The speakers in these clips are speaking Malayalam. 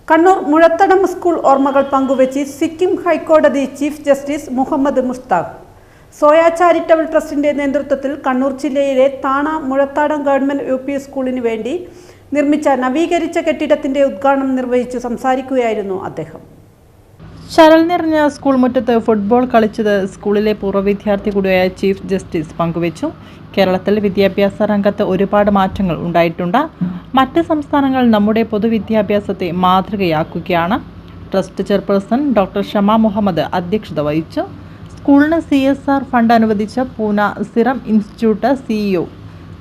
കണ്ണൂർ മുഴത്തടം സ്കൂൾ ഓർമ്മകൾ പങ്കുവച്ച് സിക്കിം ഹൈക്കോടതി ചീഫ് ജസ്റ്റിസ് മുഹമ്മദ് മുസ്താഖ്. സോയ ചാരിറ്റബിൾ ട്രസ്റ്റിന്റെ നേതൃത്വത്തിൽ കണ്ണൂർ ജില്ലയിലെ താണ മുഴത്താടം ഗവൺമെന്റ് UP സ്കൂളിന് വേണ്ടി നിർമ്മിച്ച നവീകരിച്ച കെട്ടിടത്തിന്റെ ഉദ്ഘാടനം നിർവഹിച്ചു സംസാരിക്കുകയായിരുന്നു അദ്ദേഹം. ശരൽ നിറഞ്ഞ സ്കൂൾ മുറ്റത്ത് ഫുട്ബോൾ കളിച്ചത് സ്കൂളിലെ പൂർവ്വ വിദ്യാർത്ഥി കൂടിയായ ചീഫ് ജസ്റ്റിസ് പങ്കുവച്ചു. കേരളത്തിൽ വിദ്യാഭ്യാസ രംഗത്ത് ഒരുപാട് മാറ്റങ്ങൾ ഉണ്ടായിട്ടുണ്ട്. മറ്റ് സംസ്ഥാനങ്ങൾ നമ്മുടെ പൊതുവിദ്യാഭ്യാസത്തെ മാതൃകയാക്കുകയാണ്. Trust chairperson doctor Shama Muhammad അധ്യക്ഷത വഹിച്ചു. സ്കൂളിന് CSR ഫണ്ട് അനുവദിച്ച Pune serum institute CEO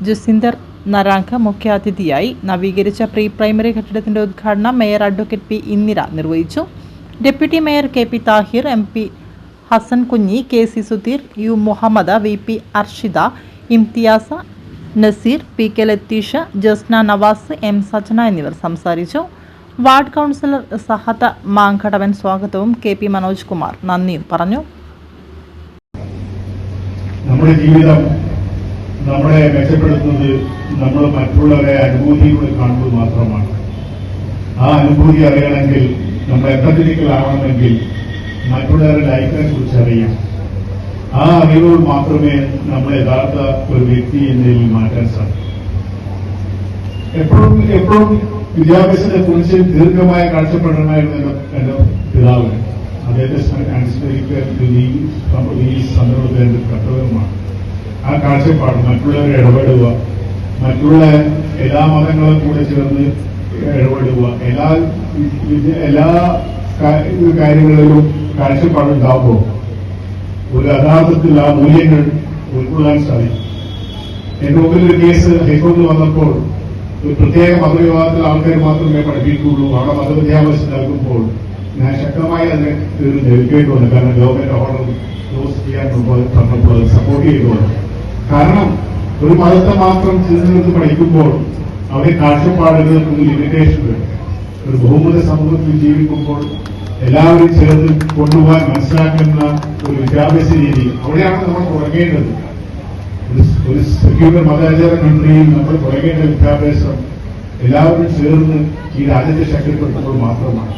Jasinder Narang മുഖ്യാതിഥിയായി. നവീകരിച്ച പ്രീ പ്രൈമറി കെട്ടിടത്തിന്റെ ഉദ്ഘാടനം മേയർ അഡ്വക്കേറ്റ് P. ഇന്ദിര നിർവഹിച്ചു. Deputy mayor KP Thahir, MP Hassan Kunhi, KC Sudheer, U Muhammad, VP Arshida, ഇംതിയാസ, Naseer, PK Latheesha, Jasna Nawaz, M Sajana എന്നിവർ സംസാരിച്ചു. വാർഡ് കൗൺസിലർ സഹത മാങ്കടവൻ സ്വാഗതവും KP മനോജ് കുമാർ നന്ദിയും പറഞ്ഞു. നമ്മുടെ ജീവിതം നമ്മളെ മെച്ചപ്പെടുത്തുന്നത് നമ്മൾ മറ്റുള്ളവരെ അനുഭൂതിയിലൂടെ കാണുന്നത് മാത്രമാണ്. ആ അനുഭൂതി അറിയണമെങ്കിൽ നമ്മൾ എത്തറ്റിക്കലാവണമെങ്കിൽ മറ്റുള്ളവരുടെ ലൈഫിനെ കുറിച്ച് അറിയാം. ആ അറിവുകൾ മാത്രമേ നമ്മൾ യഥാർത്ഥ ഒരു വ്യക്തി എന്നതിൽ മാറ്റാൻ സാധിക്കൂ. എപ്പോഴും വിദ്യാഭ്യാസത്തെ കുറിച്ച് ദീർഘമായ കാഴ്ചപ്പാടുണ്ടായിരുന്നു എന്റെ പിതാവിന്. അദ്ദേഹത്തെ അനുസ്മരിക്കാൻ ഈ സന്ദർഭത്തിൽ എന്റെ കർത്തവ്യമാണ്. ആ കാഴ്ചപ്പാട് മറ്റുള്ളവരെ ഇടപെടുക, മറ്റുള്ള എല്ലാ മതങ്ങളും കൂടെ ചേർന്ന് ഇടപെടുക, എല്ലാ കാര്യങ്ങളിലും കാഴ്ചപ്പാടുണ്ടാവുമ്പോൾ ഒരു യഥാർത്ഥത്തിൽ ആ മൂല്യങ്ങൾ ഉൾക്കൊള്ളാൻ സാധിക്കും. എന്റെ മുമ്പിൽ ഒരു കേസ് ഹൈക്കോടതി വന്നപ്പോൾ ഒരു പ്രത്യേക മതവിഭാഗത്തിൽ ആൾക്കാർ മാത്രമേ പഠിപ്പിക്കുകയുള്ളൂ, അവിടെ മതവിദ്യാഭ്യാസം നൽകുമ്പോൾ ഞാൻ ശക്തമായി അതിനെ നേരിടേണ്ടി വന്നു. കാരണം ഗവൺമെന്റ് ഓർഡർ ക്ലോസ് ചെയ്യാൻ പറഞ്ഞപ്പോൾ അത് സപ്പോർട്ട് ചെയ്തുകൊണ്ട്. കാരണം ഒരു മതത്തെ മാത്രം തിരഞ്ഞെടുത്ത് പഠിക്കുമ്പോൾ അവിടെ കാഴ്ചപ്പാടുകൾക്ക് ലിമിറ്റേഷൻ വരും. ഒരു ബഹുമത സമൂഹത്തിൽ ജീവിക്കുമ്പോൾ എല്ലാവരും ചേർന്ന് കൊണ്ടുപോകാൻ മനസ്സിലാക്കുന്ന ഒരു വിദ്യാഭ്യാസ രീതി അവിടെയാണ് നമ്മൾ തുടങ്ങേണ്ടത്. ഒരു സെക്യുലർ മതാചാര കൺട്രിയിൽ നമ്മൾ തുടങ്ങേണ്ട വിദ്യാഭ്യാസം എല്ലാവരും ചേർന്ന് ഈ രാജ്യത്തെ ശക്തിപ്പെടുത്തുമ്പോൾ മാത്രമാണ്.